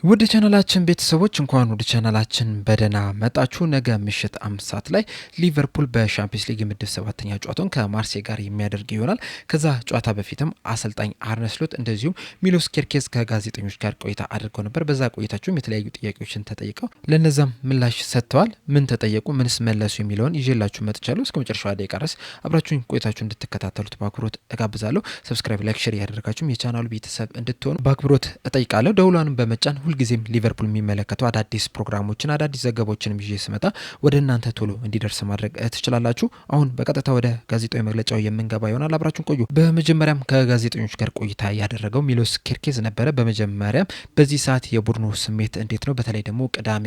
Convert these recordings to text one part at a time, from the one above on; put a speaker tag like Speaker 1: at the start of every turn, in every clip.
Speaker 1: ውድ ቻናላችን ቤተሰቦች እንኳን ወደ ቻናላችን በደህና መጣችሁ። ነገ ምሽት 5 ሰዓት ላይ ሊቨርፑል በሻምፒየንስ ሊግ ምድብ 7ኛ ጨዋታውን ከማርሴይ ጋር የሚያደርግ ይሆናል። ከዛ ጨዋታ በፊትም አሰልጣኝ አርነ ስሎት እንደዚሁም ሚሎስ ኬርኬዝ ከጋዜጠኞች ጋር ቆይታ አድርገው ነበር። በዛ ቆይታቸውም የተለያዩ ጥያቄዎችን ተጠይቀው ለነዛም ምላሽ ሰጥተዋል። ምን ተጠየቁ፣ ምንስ መለሱ የሚለውን ይዤላችሁ መጥቻለሁ። እስከ መጨረሻው ደቂቃ ድረስ አብራችሁን ቆይታችሁ እንድትከታተሉት በአክብሮት እጋብዛለሁ። ሰብስክራይብ፣ ላይክ፣ ሼር ያደረጋችሁም የቻናሉ ቤተሰብ እንድትሆኑ በአክብሮት እጠይቃለሁ። ደውሏንም በመጫን ሁልጊዜም ሊቨርፑል የሚመለከቱ አዳዲስ ፕሮግራሞችን አዳዲስ ዘገባዎችን ይዤ ስመጣ ወደ እናንተ ቶሎ እንዲደርስ ማድረግ ትችላላችሁ። አሁን በቀጥታ ወደ ጋዜጣዊ መግለጫው የምንገባ ይሆናል። አብራችሁን ቆዩ። በመጀመሪያም ከጋዜጠኞች ጋር ቆይታ ያደረገው ሚሎስ ኬርኬዝ ነበረ። በመጀመሪያም በዚህ ሰዓት የቡድኑ ስሜት እንዴት ነው? በተለይ ደግሞ ቅዳሜ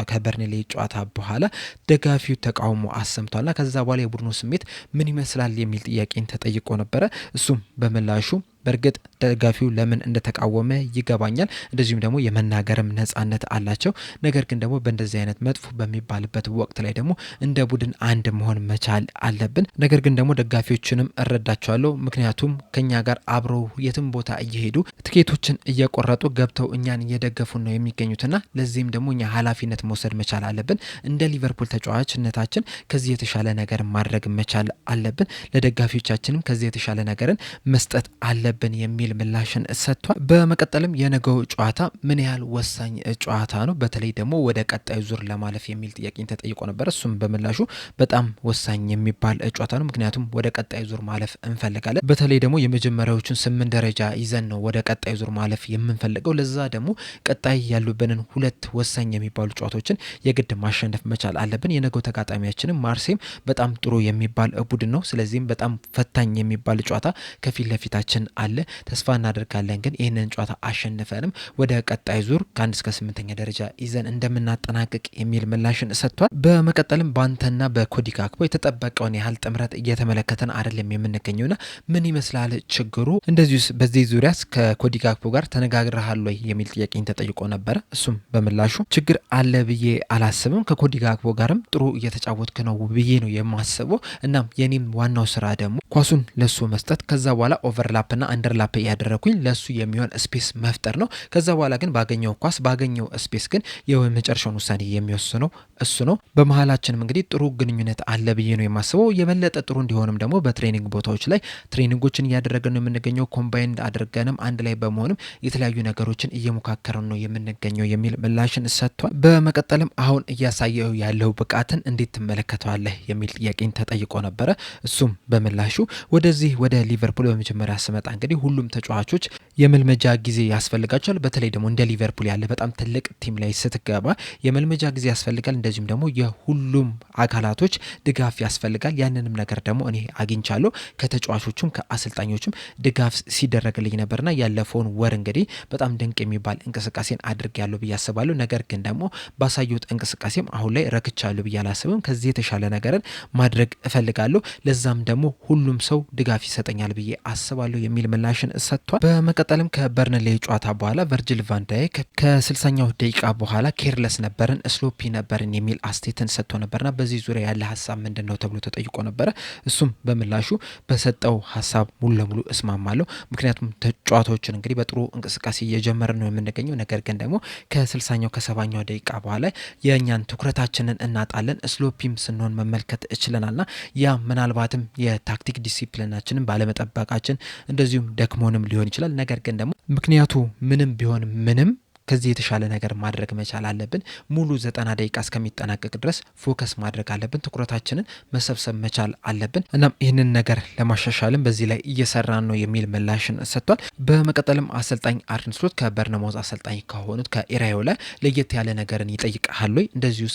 Speaker 1: ከበርንሌ ጨዋታ በኋላ ደጋፊው ተቃውሞ አሰምቷልና ከዛ በኋላ የቡድኑ ስሜት ምን ይመስላል የሚል ጥያቄን ተጠይቆ ነበረ። እሱም በምላሹ በእርግጥ ደጋፊው ለምን እንደተቃወመ ይገባኛል። እንደዚሁም ደግሞ የመናገርም ነጻነት አላቸው። ነገር ግን ደግሞ በእንደዚህ አይነት መጥፎ በሚባልበት ወቅት ላይ ደግሞ እንደ ቡድን አንድ መሆን መቻል አለብን። ነገር ግን ደግሞ ደጋፊዎችንም እረዳቸዋለሁ። ምክንያቱም ከኛ ጋር አብረው የትም ቦታ እየሄዱ ትኬቶችን እየቆረጡ ገብተው እኛን እየደገፉን ነው የሚገኙትና ለዚህም ደግሞ እኛ ኃላፊነት መውሰድ መቻል አለብን። እንደ ሊቨርፑል ተጫዋችነታችን ከዚህ የተሻለ ነገር ማድረግ መቻል አለብን። ለደጋፊዎቻችንም ከዚህ የተሻለ ነገርን መስጠት አለብን የሚል ምላሽን ሰጥቷል። በመቀጠልም የነገው ጨዋታ ምን ያህል ወሳኝ ጨዋታ ነው፣ በተለይ ደግሞ ወደ ቀጣዩ ዙር ለማለፍ የሚል ጥያቄን ተጠይቆ ነበር። እሱም በምላሹ በጣም ወሳኝ የሚባል ጨዋታ ነው፣ ምክንያቱም ወደ ቀጣዩ ዙር ማለፍ እንፈልጋለን። በተለይ ደግሞ የመጀመሪያዎቹን 8 ደረጃ ይዘን ነው ወደ ቀጣዩ ዙር ማለፍ የምንፈልገው። ለዛ ደግሞ ቀጣይ ያሉብንን 2 ወሳኝ የሚባሉ ጨዋታዎችን የግድ ማሸነፍ መቻል አለብን። የነገው ተጋጣሚያችንም ማርሴይም በጣም ጥሩ የሚባል ቡድን ነው። ስለዚህም በጣም ፈታኝ የሚባል ጨዋታ ከፊት ለፊታችን አለ። ተስፋ እናደርጋለን ግን ይህንን ጨዋታ አሸንፈንም ወደ ቀጣይ ዙር ከ1 እስከ 8ኛ ደረጃ ይዘን እንደምናጠናቅቅ የሚል ምላሽን ሰጥቷል። በመቀጠልም ባንተና በኮዲ ጋክፖ የተጠበቀውን ያህል ጥምረት እየተመለከተን አይደለም የምንገኘውና ምን ይመስላል ችግሩ? እንደዚሁ በዚህ ዙሪያ ከኮዲ ጋክፖ ጋር ተነጋግረሃል ወይ የሚል ጥያቄን ተጠይቆ ነበረ። እሱም በምላሹ ችግር አለ ብዬ አላስብም፣ ከኮዲ ጋክፖ ጋርም ጥሩ እየተጫወትክ ነው ብዬ ነው የማስበው። እናም የኔም ዋናው ስራ ደግሞ ኳሱን ለሱ መስጠት፣ ከዛ በኋላ ኦቨርላፕና አንደርላፕ ያደረኩኝ ለሱ የሚሆን ስፔስ መፍጠር ነው። ከዛ በኋላ ግን ባገኘው ኳስ ባገኘው ስፔስ ግን የመጨረሻውን ውሳኔ የሚወስነው እሱ ነው። በመሀላችንም እንግዲህ ጥሩ ግንኙነት አለ ብዬ ነው የማስበው። የበለጠ ጥሩ እንዲሆንም ደግሞ በትሬኒንግ ቦታዎች ላይ ትሬኒንጎችን እያደረገን ነው የምንገኘው። ኮምባይንድ አድርገንም አንድ ላይ በመሆንም የተለያዩ ነገሮችን እየሞካከረን ነው የምንገኘው የሚል ምላሽን ሰጥቷል። በመቀጠልም አሁን እያሳየው ያለው ብቃትን እንዴት ትመለከተዋለህ የሚል ጥያቄን ተጠይቆ ነበረ። እሱም በምላሹ ወደዚህ ወደ ሊቨርፑል በመጀመሪያ ስመጣ እንግዲህ ሁሉም ተጫዋቾች የመልመጃ ጊዜ ያስፈልጋቸዋል። በተለይ ደግሞ እንደ ሊቨርፑል ያለ በጣም ትልቅ ቲም ላይ ስትገባ የመልመጃ ጊዜ ያስፈልጋል። እንደዚሁም ደግሞ የሁሉም አካላቶች ድጋፍ ያስፈልጋል። ያንንም ነገር ደግሞ እኔ አግኝቻለሁ። ከተጫዋቾቹም ከአሰልጣኞቹም ድጋፍ ሲደረግልኝ ነበርና ያለፈውን ወር እንግዲህ በጣም ድንቅ የሚባል እንቅስቃሴን አድርጌያለሁ ብዬ አስባለሁ። ነገር ግን ደግሞ ባሳየሁት እንቅስቃሴም አሁን ላይ ረክቻለሁ ብዬ አላስብም። ከዚህ የተሻለ ነገርን ማድረግ እፈልጋለሁ። ለዛም ደግሞ ሁሉም ሰው ድጋፍ ይሰጠኛል ብዬ አስባለሁ የሚል ምላሽን ሰጥቷል። በመቀጠልም ከበርንሌ ጨዋታ በኋላ ቨርጂል ቫን ዳይክ ከ60ኛው ደቂቃ በኋላ ኬርለስ ነበርን፣ ስሎፒ ነበርን የሚል አስቴትን ሰጥቶ ነበርና በዚህ ዙሪያ ያለ ሀሳብ ምንድን ነው ተብሎ ተጠይቆ ነበረ። እሱም በምላሹ በሰጠው ሀሳብ ሙሉ ለሙሉ እስማማለሁ። ምክንያቱም ጨዋታዎችን እንግዲህ በጥሩ እንቅስቃሴ እየጀመርን ነው የምንገኘው። ነገር ግን ደግሞ ከ60ኛው ከ70ኛው ደቂቃ በኋላ የእኛን ትኩረታችንን እናጣለን። ስሎፒም ስንሆን መመልከት እችለናልና ያ ምናልባትም የታክቲክ ዲሲፕሊናችንን ባለመጠበቃችን እንደዚሁም ደክሞንም ሊሆን ይችላል። ነገር ግን ደግሞ ምክንያቱ ምንም ቢሆን ምንም ከዚህ የተሻለ ነገር ማድረግ መቻል አለብን። ሙሉ 90 ደቂቃ እስከሚጠናቀቅ ድረስ ፎከስ ማድረግ አለብን። ትኩረታችንን መሰብሰብ መቻል አለብን። እናም ይህንን ነገር ለማሻሻልም በዚህ ላይ እየሰራን ነው የሚል ምላሽን ሰጥቷል። በመቀጠልም አሰልጣኝ አርነ ስሎት ከበርነማውዝ አሰልጣኝ ከሆኑት ከኢራዮላ ለየት ያለ ነገርን ይጠይቃል ወይ እንደዚሁ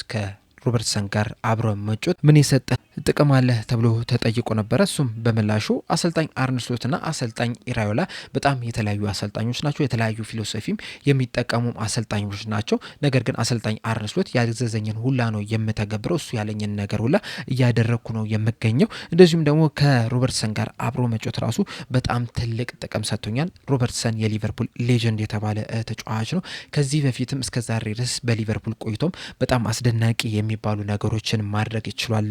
Speaker 1: ሮበርትሰን ጋር አብሮ መጮት ምን የሰጠ ጥቅም አለ ተብሎ ተጠይቆ ነበረ። እሱም በምላሹ አሰልጣኝ አርነ ስሎትና አሰልጣኝ ኢራዮላ በጣም የተለያዩ አሰልጣኞች ናቸው። የተለያዩ ፊሎሶፊም የሚጠቀሙ አሰልጣኞች ናቸው። ነገር ግን አሰልጣኝ አርነ ስሎት ያዘዘኝን ሁላ ነው የምተገብረው፣ እሱ ያለኝን ነገር ሁላ እያደረግኩ ነው የምገኘው። እንደዚሁም ደግሞ ከሮበርትሰን ጋር አብሮ መጮት ራሱ በጣም ትልቅ ጥቅም ሰጥቶኛል። ሮበርትሰን የሊቨርፑል ሌጀንድ የተባለ ተጫዋች ነው። ከዚህ በፊትም እስከዛሬ ድረስ በሊቨርፑል ቆይቶም በጣም አስደናቂ የሚባሉ ነገሮችን ማድረግ ይችላል።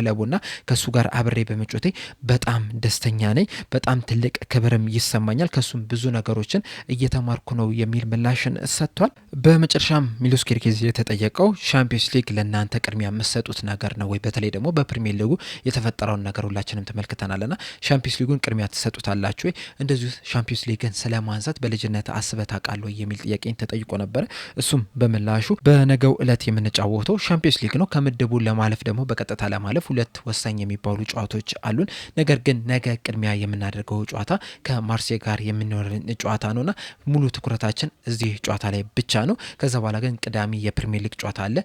Speaker 1: ክለቡና ከሱ ጋር አብሬ በመጮቴ በጣም ደስተኛ ነኝ። በጣም ትልቅ ክብርም ይሰማኛል። ከሱም ብዙ ነገሮችን እየተማርኩ ነው የሚል ምላሽን ሰጥቷል። በመጨረሻም ሚሎስ ኬርኬዝ የተጠየቀው ሻምፒዮንስ ሊግ ለእናንተ ቅድሚያ የምትሰጡት ነገር ነው ወይ? በተለይ ደግሞ በፕሪሚየር ሊጉ የተፈጠረውን ነገር ሁላችንም ተመልክተናልና ሻምፒዮንስ ሊጉን ቅድሚያ ትሰጡታላችሁ ወይ? እንደዚሁ ሻምፒዮንስ ሊግን ስለማንሳት በልጅነት አስበህ ታውቃለህ የሚል ጥያቄን ተጠይቆ ነበረ። እሱም በምላሹ በነገው እለት የምንጫወተው ሻምፒዮንስ ሊግ ነው። ከምድቡ ለማለፍ ደግሞ በቀጥታ ለማለፍ ሁለት ወሳኝ የሚባሉ ጨዋታዎች አሉን። ነገር ግን ነገ ቅድሚያ የምናደርገው ጨዋታ ከማርሴ ጋር የምንኖርን ጨዋታ ነውና ሙሉ ትኩረታችን እዚህ ጨዋታ ላይ ብቻ ነው። ከዛ በኋላ ግን ቅዳሜ የፕሪሚየር ሊግ ጨዋታ አለ።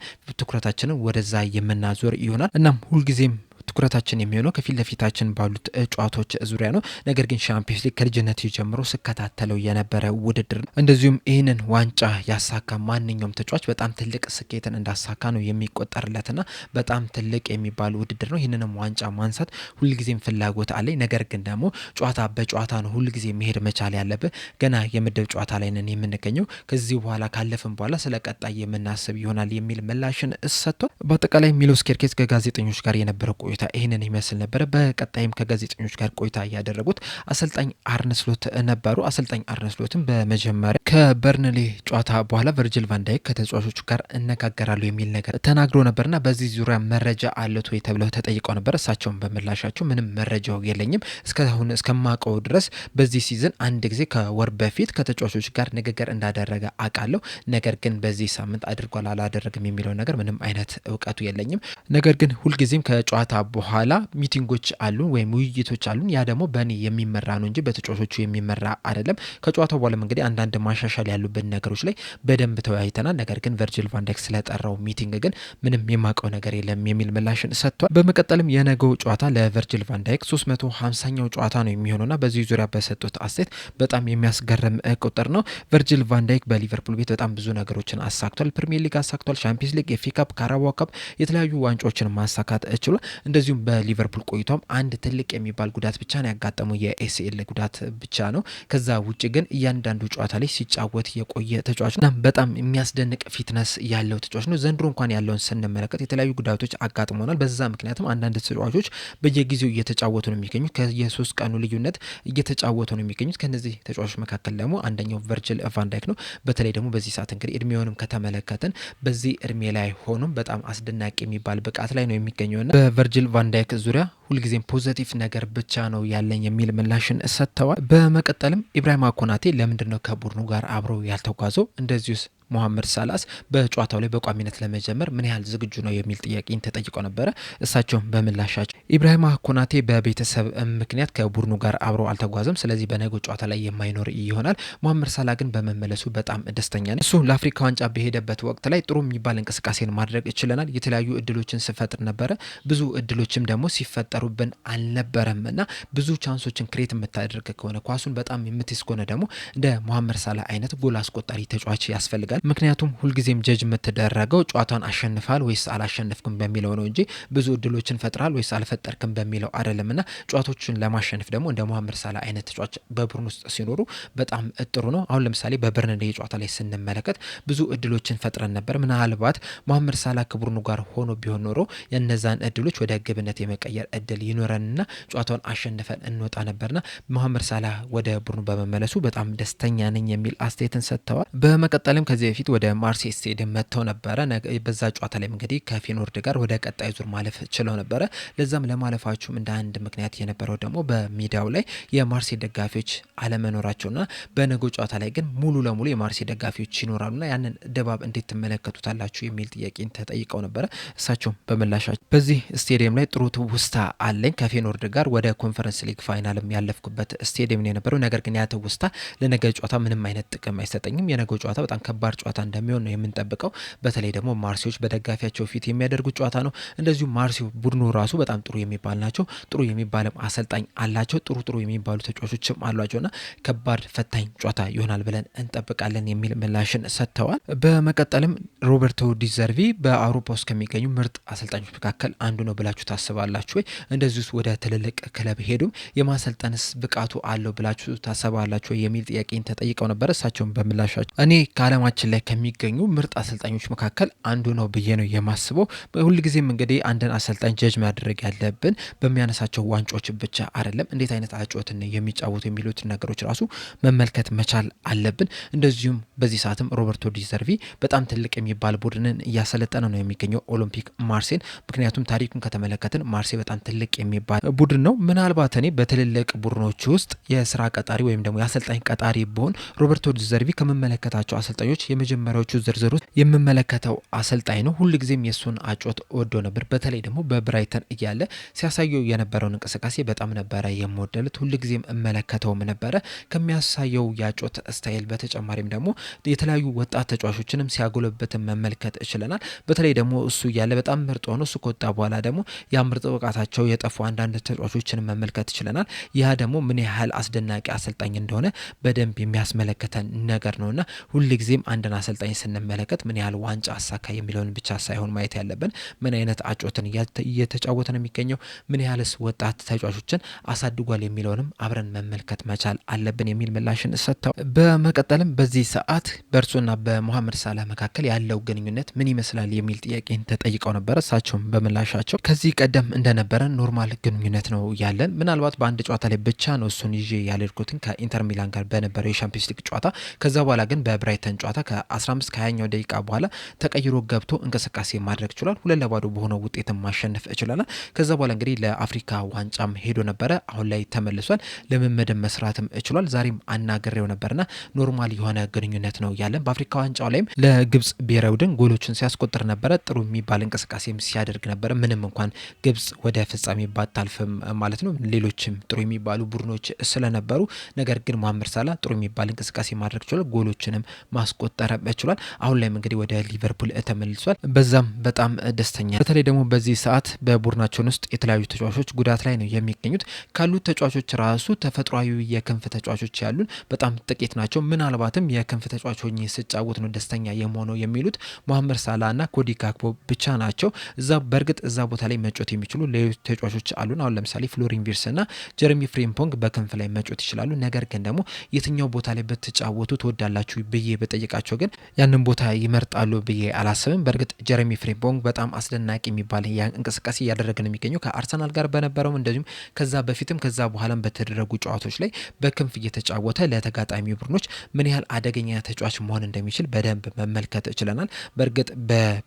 Speaker 1: ትኩረታችንን ወደዛ የምናዞር ይሆናል። እናም ሁልጊዜም ትኩረታችን የሚሆነው ከፊት ለፊታችን ባሉት ጨዋታዎች ዙሪያ ነው። ነገር ግን ሻምፒዮንስ ሊግ ከልጅነት ጀምሮ ስከታተለው የነበረ ውድድር ነው። እንደዚሁም ይህንን ዋንጫ ያሳካ ማንኛውም ተጫዋች በጣም ትልቅ ስኬትን እንዳሳካ ነው የሚቆጠርለትና በጣም ትልቅ የሚባል ውድድር ነው። ይህንንም ዋንጫ ማንሳት ሁልጊዜም ፍላጎት አለኝ። ነገር ግን ደግሞ ጨዋታ በጨዋታ ነው ሁልጊዜ መሄድ መቻል ያለብህ። ገና የምድብ ጨዋታ ላይ ነን የምንገኘው። ከዚህ በኋላ ካለፍን በኋላ ስለ ቀጣይ የምናስብ ይሆናል የሚል ምላሽን ሰጥቷል። በአጠቃላይ ሚሎስ ኬርኬዝ ከጋዜጠኞች ጋር የነበረው ቆይታ ይህንን ይመስል ነበረ። በቀጣይም ከጋዜጠኞች ጋር ቆይታ ያደረጉት አሰልጣኝ አርነ ስሎት ነበሩ። አሰልጣኝ አርነ ስሎትም በመጀመሪያ ከበርንሌ ጨዋታ በኋላ ቨርጅል ቫንዳይክ ከተጫዋቾቹ ጋር እነጋገራሉ የሚል ነገር ተናግሮ ነበርና በዚህ ዙሪያ መረጃ አለት ወይ ተብለው ተጠይቀው ነበር። እሳቸውን በምላሻቸው ምንም መረጃው የለኝም፣ እስካሁን እስከማውቀው ድረስ በዚህ ሲዝን አንድ ጊዜ ከወር በፊት ከተጫዋቾች ጋር ንግግር እንዳደረገ አውቃለሁ። ነገር ግን በዚህ ሳምንት አድርጓል አላደረግም የሚለው ነገር ምንም አይነት እውቀቱ የለኝም። ነገር ግን ሁልጊዜም ከጨዋታ በኋላ ሚቲንጎች አሉን ወይም ውይይቶች አሉን። ያ ደግሞ በእኔ የሚመራ ነው እንጂ በተጫዋቾቹ የሚመራ አይደለም። ከጨዋታው በኋላ እንግዲህ አንዳንድ ማሻሻል ያሉብን ነገሮች ላይ በደንብ ተወያይተናል። ነገር ግን ቨርጅል ቫንዳይክ ስለጠራው ሚቲንግ ግን ምንም የማውቀው ነገር የለም የሚል ምላሽን ሰጥቷል። በመቀጠልም የነገው ጨዋታ ለቨርጅል ቫንዳይክ 350ኛው ጨዋታ ነው የሚሆነውና በዚህ ዙሪያ በሰጡት አስተያየት በጣም የሚያስገርም ቁጥር ነው። ቨርጅል ቫንዳይክ በሊቨርፑል ቤት በጣም ብዙ ነገሮችን አሳክቷል። ፕሪሚየር ሊግ አሳክቷል። ቻምፒየንስ ሊግ፣ ኤፍ ኤ ካፕ፣ ካራባኦ ካፕ የተለያዩ ዋንጫዎችን ማሳካት ችሏል። እንደዚሁም በሊቨርፑል ቆይቶም አንድ ትልቅ የሚባል ጉዳት ብቻ ነው ያጋጠመው፣ የኤሲኤል ጉዳት ብቻ ነው። ከዛ ውጭ ግን እያንዳንዱ ጨዋታ ላይ ሲጫወት የቆየ ተጫዋች ነው። በጣም የሚያስደንቅ ፊትነስ ያለው ተጫዋች ነው። ዘንድሮ እንኳን ያለውን ስንመለከት የተለያዩ ጉዳቶች አጋጥመናል። በዛ ምክንያትም አንዳንድ ተጫዋቾች በየጊዜው እየተጫወቱ ነው የሚገኙት። ከየ3 ቀኑ ልዩነት እየተጫወቱ ነው የሚገኙት። ከነዚህ ተጫዋቾች መካከል ደግሞ አንደኛው ቨርጅል ቫንዳይክ ነው። በተለይ ደግሞ በዚህ ሰዓት እንግዲህ እድሜውንም ከተመለከትን በዚህ እድሜ ላይ ሆኖም በጣም አስደናቂ የሚባል ብቃት ላይ ነው የሚገኘውና በቨርጅል ቫንዳይክ ዙሪያ ሁልጊዜም ፖዘቲቭ ነገር ብቻ ነው ያለኝ የሚል ምላሽን ሰጥተዋል። በመቀጠልም ኢብራሂማ ኮናቴ ለምንድነው ከቡድኑ ጋር አብሮ ያልተጓዘው? እንደዚሁስ ሞሐመድ ሳላስ በጨዋታው ላይ በቋሚነት ለመጀመር ምን ያህል ዝግጁ ነው የሚል ጥያቄን ተጠይቆ ነበረ። እሳቸውም በምላሻቸው ኢብራሂማ ኮናቴ በቤተሰብ ምክንያት ከቡድኑ ጋር አብሮ አልተጓዘም፣ ስለዚህ በነገው ጨዋታ ላይ የማይኖር ይሆናል። ሞሐመድ ሳላ ግን በመመለሱ በጣም ደስተኛ ነው። እሱ ለአፍሪካ ዋንጫ በሄደበት ወቅት ላይ ጥሩ የሚባል እንቅስቃሴን ማድረግ ይችለናል። የተለያዩ እድሎችን ስፈጥር ነበረ። ብዙ እድሎችም ደግሞ ሲፈጠሩብን አልነበረም እና ብዙ ቻንሶችን ክሬት የምታደርግ ከሆነ ኳሱን በጣም የምትይዝ ከሆነ ደግሞ እንደ ሞሐመድ ሳላ አይነት ጎል አስቆጣሪ ተጫዋች ያስፈልጋል። ምክንያቱም ሁልጊዜም ጀጅ የምትደረገው ጨዋታን አሸንፋል ወይስ አላሸንፍክም በሚለው ነው እንጂ ብዙ እድሎችን ፈጥራል ወይስ አልፈጠርክም በሚለው አይደለምና ጨዋታዎችን ለማሸነፍ ደግሞ እንደ ሞሐመድ ሳላ አይነት ተጫዋች በቡድን ውስጥ ሲኖሩ በጣም ጥሩ ነው። አሁን ለምሳሌ በበርንሌ ጨዋታ ላይ ስንመለከት ብዙ እድሎችን ፈጥረን ነበር። ምናልባት ሞሐመድ ሳላ ከቡድኑ ጋር ሆኖ ቢሆን ኖሮ የነዛን እድሎች ወደ ግብነት የመቀየር እድል ይኖረንና ጨዋታውን አሸንፈን እንወጣ ነበርና ሞሐመድ ሳላ ወደ ቡድኑ በመመለሱ በጣም ደስተኛ ነኝ የሚል አስተያየትን ሰጥተዋል። በመቀጠልም ከዚህ በፊት ወደ ማርሴይ ስቴዲየም መጥተው ነበረ። በዛ ጨዋታ ላይ እንግዲህ ከፌኖርድ ጋር ወደ ቀጣይ ዙር ማለፍ ችለው ነበረ። ለዛም ለማለፋቸውም እንደ አንድ ምክንያት የነበረው ደግሞ በሜዳው ላይ የማርሴይ ደጋፊዎች አለመኖራቸውና በነገው ጨዋታ ላይ ግን ሙሉ ለሙሉ የማርሴይ ደጋፊዎች ይኖራሉና ያንን ድባብ እንዴት ትመለከቱታላችሁ የሚል ጥያቄን ተጠይቀው ነበረ። እሳቸውም በምላሻቸው በዚህ ስቴዲየም ላይ ጥሩ ትውስታ አለኝ፣ ከፌኖርድ ጋር ወደ ኮንፈረንስ ሊግ ፋይናልም ያለፍኩበት ስቴዲየም ነው የነበረው። ነገር ግን ያ ትውስታ ለነገ ጨዋታ ምንም አይነት ጥቅም አይሰጠኝም። የነገው ጨዋታ በጣም ከባድ ጨዋታ እንደሚሆን ነው የምንጠብቀው። በተለይ ደግሞ ማርሴዎች በደጋፊያቸው ፊት የሚያደርጉት ጨዋታ ነው። እንደዚሁ ማርሴው ቡድኑ ራሱ በጣም ጥሩ የሚባል ናቸው። ጥሩ የሚባልም አሰልጣኝ አላቸው። ጥሩ የሚባሉ ተጫዋቾችም አሏቸውና ከባድ ፈታኝ ጨዋታ ይሆናል ብለን እንጠብቃለን የሚል ምላሽን ሰጥተዋል። በመቀጠልም ሮበርቶ ዲዘርቪ በአውሮፓ ውስጥ ከሚገኙ ምርጥ አሰልጣኞች መካከል አንዱ ነው ብላችሁ ታስባላችሁ ወይ? እንደዚሁ ወደ ትልልቅ ክለብ ሄዱም የማሰልጠንስ ብቃቱ አለው ብላችሁ ታስባላችሁ የሚል ጥያቄን ተጠይቀው ነበር። እሳቸውም በምላሻቸው እኔ ከዓለማችን በዓለማችን ላይ ከሚገኙ ምርጥ አሰልጣኞች መካከል አንዱ ነው ብዬ ነው የማስበው። ሁልጊዜም እንግዲህ አንድን አሰልጣኝ ጀጅ ማድረግ ያለብን በሚያነሳቸው ዋንጫዎች ብቻ አይደለም፣ እንዴት አይነት አጨዋወትን የሚጫወቱ የሚሉትን ነገሮች ራሱ መመልከት መቻል አለብን። እንደዚሁም በዚህ ሰዓትም ሮበርቶ ዲዘርቪ በጣም ትልቅ የሚባል ቡድንን እያሰለጠነ ነው የሚገኘው ኦሎምፒክ ማርሴን። ምክንያቱም ታሪኩን ከተመለከትን ማርሴ በጣም ትልቅ የሚባል ቡድን ነው። ምናልባት እኔ በትልልቅ ቡድኖች ውስጥ የስራ ቀጣሪ ወይም ደግሞ የአሰልጣኝ ቀጣሪ ብሆን ሮበርቶ ዲዘርቪ ከመመለከታቸው አሰልጣኞች የመጀመሪያዎቹ ዝርዝር ውስጥ የምመለከተው አሰልጣኝ ነው። ሁልጊዜም የእሱን አጨዋወት ወዶ ነበር። በተለይ ደግሞ በብራይተን እያለ ሲያሳየው የነበረውን እንቅስቃሴ በጣም ነበረ የምወደለት። ሁልጊዜም እመለከተውም ነበረ። ከሚያሳየው የአጨዋወት ስታይል በተጨማሪም ደግሞ የተለያዩ ወጣት ተጫዋቾችንም ሲያጎለበትን መመልከት እችለናል። በተለይ ደግሞ እሱ እያለ በጣም ምርጥ ሆኖ እሱ ከወጣ በኋላ ደግሞ ያ ምርጥ ብቃታቸው የጠፉ አንዳንድ ተጫዋቾችን መመልከት ይችለናል። ያ ደግሞ ምን ያህል አስደናቂ አሰልጣኝ እንደሆነ በደንብ የሚያስመለክተን ነገር ነውና ሁልጊዜም አንድን አሰልጣኝ ስንመለከት ምን ያህል ዋንጫ አሳካ የሚለውን ብቻ ሳይሆን ማየት ያለብን ምን አይነት አጨዋወትን እየተጫወተ ነው የሚገኘው፣ ምን ያህልስ ወጣት ተጫዋቾችን አሳድጓል የሚለውንም አብረን መመልከት መቻል አለብን የሚል ምላሽን ሰጥተው፣ በመቀጠልም በዚህ ሰዓት በእርሱና በሞሐመድ ሳላህ መካከል ያለው ግንኙነት ምን ይመስላል የሚል ጥያቄን ተጠይቀው ነበረ። እሳቸውም በምላሻቸው ከዚህ ቀደም እንደነበረ ኖርማል ግንኙነት ነው ያለን፣ ምናልባት በአንድ ጨዋታ ላይ ብቻ ነው እሱን ይዤ ያልሄድኩትን ከኢንተር ሚላን ጋር በነበረው የሻምፒዮንስ ሊግ ጨዋታ። ከዛ በኋላ ግን በብራይተን ጨዋታ ከ15 ከ20ኛው ደቂቃ በኋላ ተቀይሮ ገብቶ እንቅስቃሴ ማድረግ ችሏል። 2-0 በሆነው ውጤትም ማሸነፍ ይችላል። ከዛ በኋላ እንግዲህ ለአፍሪካ ዋንጫም ሄዶ ነበረ። አሁን ላይ ተመልሷል። ልምምድም መስራትም ችሏል። ዛሬም አናግሬው ነበርና ኖርማል የሆነ ግንኙነት ነው ያለን። በአፍሪካ ዋንጫው ላይም ለግብጽ ብሔራዊ ቡድን ጎሎችን ሲያስቆጥር ነበረ። ጥሩ የሚባል እንቅስቃሴም ሲያደርግ ነበረ። ምንም እንኳን ግብጽ ወደ ፍጻሜ ባታልፍም ማለት ነው፣ ሌሎችም ጥሩ የሚባሉ ቡድኖች ስለነበሩ፣ ነገር ግን መሐመድ ሳላህ ጥሩ የሚባል እንቅስቃሴ ማድረግ ችሏል። ጎሎችንም ማስቆጠር ችሏል። አሁን ላይም እንግዲህ ወደ ሊቨርፑል ተመልሷል። በዛም በጣም ደስተኛ። በተለይ ደግሞ በዚህ ሰዓት በቡድናቸውን ውስጥ የተለያዩ ተጫዋቾች ጉዳት ላይ ነው የሚገኙት። ካሉት ተጫዋቾች ራሱ ተፈጥሯዊ የክንፍ ተጫዋቾች ያሉን በጣም ጥቂት ናቸው። ምናልባትም የክንፍ ተጫዋች ሆኜ ስጫወት ነው ደስተኛ የምሆነው የሚሉት መሐመድ ሳላህና ኮዲ ጋክፖ ብቻ ናቸው። በእርግጥ እዛ ቦታ ላይ መጮት የሚችሉ ሌሎች ተጫዋቾች አሉን። አሁን ለምሳሌ ፍሎሪን ቪርትስና ጀረሚ ፍሬምፖንግ በክንፍ ላይ መጮት ይችላሉ። ነገር ግን ደግሞ የትኛው ቦታ ላይ በተጫወቱ ትወዳላችሁ ብዬ በጠይቃቸው ግን ያንን ቦታ ይመርጣሉ ብዬ አላስብም። በእርግጥ ጀረሚ ፍሬምፖንግ በጣም አስደናቂ የሚባል እንቅስቃሴ እያደረገ ነው የሚገኘው ከአርሰናል ጋር በነበረው፣ እንደዚሁም ከዛ በፊትም ከዛ በኋላም በተደረጉ ጨዋታዎች ላይ በክንፍ እየተጫወተ ለተጋጣሚ ቡድኖች ምን ያህል አደገኛ ተጫዋች መሆን እንደሚችል በደንብ መመልከት ችለናል። በእርግጥ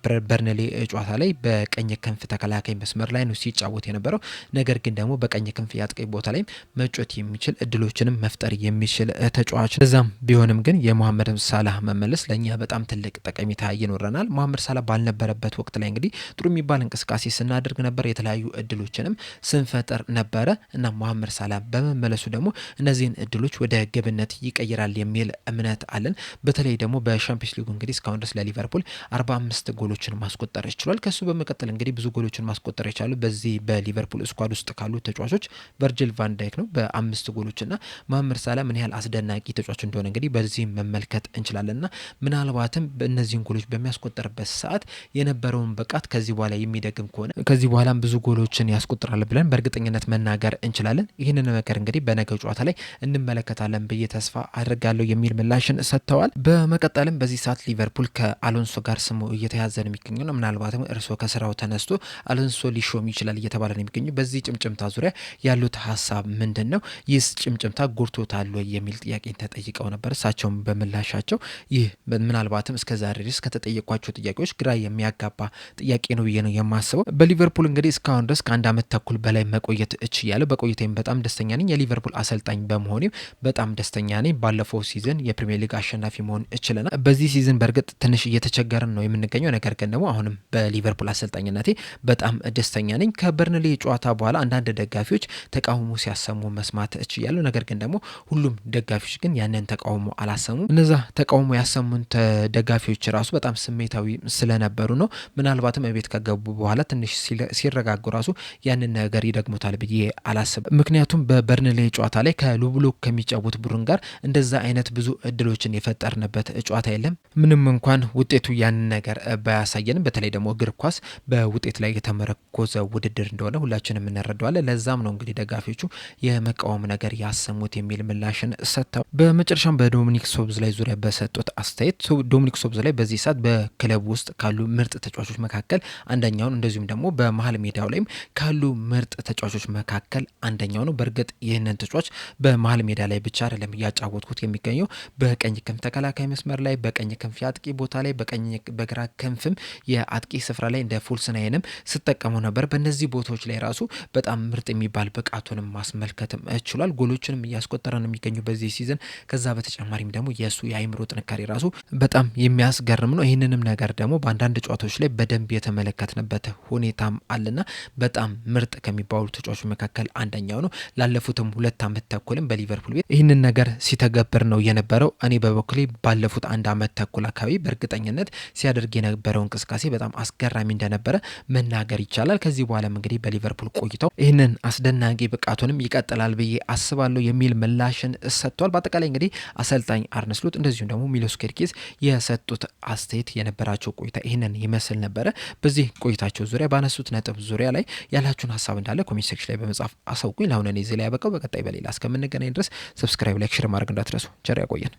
Speaker 1: በበርንሌ ጨዋታ ላይ በቀኝ ክንፍ ተከላካይ መስመር ላይ ነው ሲጫወት የነበረው። ነገር ግን ደግሞ በቀኝ ክንፍ የአጥቂ ቦታ ላይ መጮት የሚችል እድሎችንም መፍጠር የሚችል ተጫዋች። እዛም ቢሆንም ግን የመሐመድ ሳላህ መመለስ ለእኛ በጣም ትልቅ ጠቀሜታ ይኖረናል። መሐመድ ሳላህ ባልነበረበት ወቅት ላይ እንግዲህ ጥሩ የሚባል እንቅስቃሴ ስናደርግ ነበር፣ የተለያዩ እድሎችንም ስንፈጥር ነበረ እና መሐመድ ሳላህ በመመለሱ ደግሞ እነዚህን እድሎች ወደ ግብነት ይቀይራል የሚል እምነት አለን። በተለይ ደግሞ በሻምፒዮንስ ሊጉ እንግዲህ እስካሁን ድረስ ለሊቨርፑል 45 ጎሎችን ማስቆጠር ይችላል። ከሱ በመቀጠል እንግዲህ ብዙ ጎሎችን ማስቆጠር የቻሉ በዚህ በሊቨርፑል ስኳድ ውስጥ ካሉ ተጫዋቾች ቨርጂል ቫን ዳይክ ነው በ5 ጎሎችና መሐመድ ሳላህ ምን ያህል አስደናቂ ተጫዋች እንደሆነ እንግዲህ በዚህ መመልከት እንችላለንና ምናልባትም በእነዚህን ጎሎች በሚያስቆጠርበት ሰዓት የነበረውን ብቃት ከዚህ በኋላ የሚደግም ከሆነ ከዚህ በኋላም ብዙ ጎሎችን ያስቆጥራል ብለን በእርግጠኝነት መናገር እንችላለን። ይህንን ነገር እንግዲህ በነገው ጨዋታ ላይ እንመለከታለን ብዬ ተስፋ አድርጋለሁ የሚል ምላሽን ሰጥተዋል። በመቀጠልም በዚህ ሰዓት ሊቨርፑል ከአሎንሶ ጋር ስሙ እየተያዘ ነው የሚገኘው ነው። ምናልባትም እርሶ ከስራው ተነስቶ አሎንሶ ሊሾም ይችላል እየተባለ ነው የሚገኘው። በዚህ ጭምጭምታ ዙሪያ ያሉት ሀሳብ ምንድን ነው? ይህስ ጭምጭምታ ጎድቶታል ወይ የሚል ጥያቄን ተጠይቀው ነበር። እሳቸውም በምላሻቸው ይህ ምናልባትም እስከ ዛሬ ድረስ ከተጠየቋቸው ጥያቄዎች ግራ የሚያጋባ ጥያቄ ነው ብዬ ነው የማስበው። በሊቨርፑል እንግዲህ እስካሁን ድረስ ከ1 ዓመት ተኩል በላይ መቆየት እችላለሁ። በቆይታዬም በጣም ደስተኛ ነኝ። የሊቨርፑል አሰልጣኝ በመሆኔም በጣም ደስተኛ ነኝ። ባለፈው ሲዝን የፕሪሚየር ሊግ አሸናፊ መሆን እችለናል። በዚህ ሲዝን በእርግጥ ትንሽ እየተቸገርን ነው የምንገኘው። ነገር ግን ደግሞ አሁንም በሊቨርፑል አሰልጣኝነቴ በጣም ደስተኛ ነኝ። ከበርንሌ ጨዋታ በኋላ አንዳንድ ደጋፊዎች ተቃውሞ ሲያሰሙ መስማት እችላለሁ። ነገር ግን ደግሞ ሁሉም ደጋፊዎች ግን ያንን ተቃውሞ አላሰሙም። እነዛ ተቃውሞ ያሰሙን ደጋፊዎች ራሱ በጣም ስሜታዊ ስለነበሩ ነው። ምናልባትም ቤት ከገቡ በኋላ ትንሽ ሲረጋጉ ራሱ ያንን ነገር ይደግሙታል ብዬ አላስብም። ምክንያቱም በበርንሌ ጨዋታ ላይ ከሉብሎክ ከሚጫወት ቡድን ጋር እንደዛ አይነት ብዙ እድሎችን የፈጠርንበት ጨዋታ የለም። ምንም እንኳን ውጤቱ ያንን ነገር ባያሳየንም፣ በተለይ ደግሞ እግር ኳስ በውጤት ላይ የተመረኮዘ ውድድር እንደሆነ ሁላችንም እንረዳዋለን። ለዛም ነው እንግዲህ ደጋፊዎቹ የመቃወም ነገር ያሰሙት የሚል ምላሽን ሰጥተው፣ በመጨረሻም በዶሚኒክ ሶብዝ ላይ ዙሪያ በሰጡት አስተያየት ዶሚኒክ ሶቦስላይ በዚህ ሰዓት በክለቡ ውስጥ ካሉ ምርጥ ተጫዋቾች መካከል አንደኛውን እንደዚሁም ደግሞ በመሀል ሜዳው ላይም ካሉ ምርጥ ተጫዋቾች መካከል አንደኛው ነው። በእርግጥ ይህንን ተጫዋች በመሀል ሜዳ ላይ ብቻ አይደለም እያጫወትኩት የሚገኘው በቀኝ ክንፍ ተከላካይ መስመር ላይ፣ በቀኝ ክንፍ የአጥቂ ቦታ ላይ፣ በግራ ክንፍም የአጥቂ ስፍራ ላይ እንደ ፉልስናይንም ስጠቀመው ነበር። በእነዚህ ቦታዎች ላይ ራሱ በጣም ምርጥ የሚባል ብቃቱንም ማስመልከትም ችሏል። ጎሎችንም እያስቆጠረ ነው የሚገኙ በዚህ ሲዝን። ከዛ በተጨማሪም ደግሞ የእሱ የአይምሮ ጥንካሬ ራሱ በጣም የሚያስገርም ነው። ይህንንም ነገር ደግሞ በአንዳንድ ጨዋታዎች ላይ በደንብ የተመለከትንበት ሁኔታም አለና በጣም ምርጥ ከሚባሉ ተጫዋቾች መካከል አንደኛው ነው። ላለፉትም 2 ዓመት ተኩልም በሊቨርፑል ቤት ይህንን ነገር ሲተገብር ነው የነበረው። እኔ በበኩሌ ባለፉት 1 ዓመት ተኩል አካባቢ በእርግጠኝነት ሲያደርግ የነበረው እንቅስቃሴ በጣም አስገራሚ እንደነበረ መናገር ይቻላል። ከዚህ በኋላም እንግዲህ በሊቨርፑል ቆይተው ይህንን አስደናቂ ብቃቱንም ይቀጥላል ብዬ አስባለሁ የሚል ምላሽን ሰጥቷል። በአጠቃላይ እንግዲህ አሰልጣኝ አርነ ስሎት እንደዚሁም ደግሞ ሚሎስ ኬርኬዝ የሰጡት አስተያየት የነበራቸው ቆይታ ይህንን ይመስል ነበረ። በዚህ ቆይታቸው ዙሪያ ባነሱት ነጥብ ዙሪያ ላይ ያላችሁን ሀሳብ እንዳለ ኮሜንት ሴክሽን ላይ በመጻፍ አሳውቁኝ። ለአሁን እኔ እዚህ ላይ ያበቃው። በቀጣይ በሌላ እስከምንገናኝ ድረስ ሰብስክራይብ፣ ላይክ፣ ሼር ማድረግ እንዳትረሱ። ቸር ያቆየን።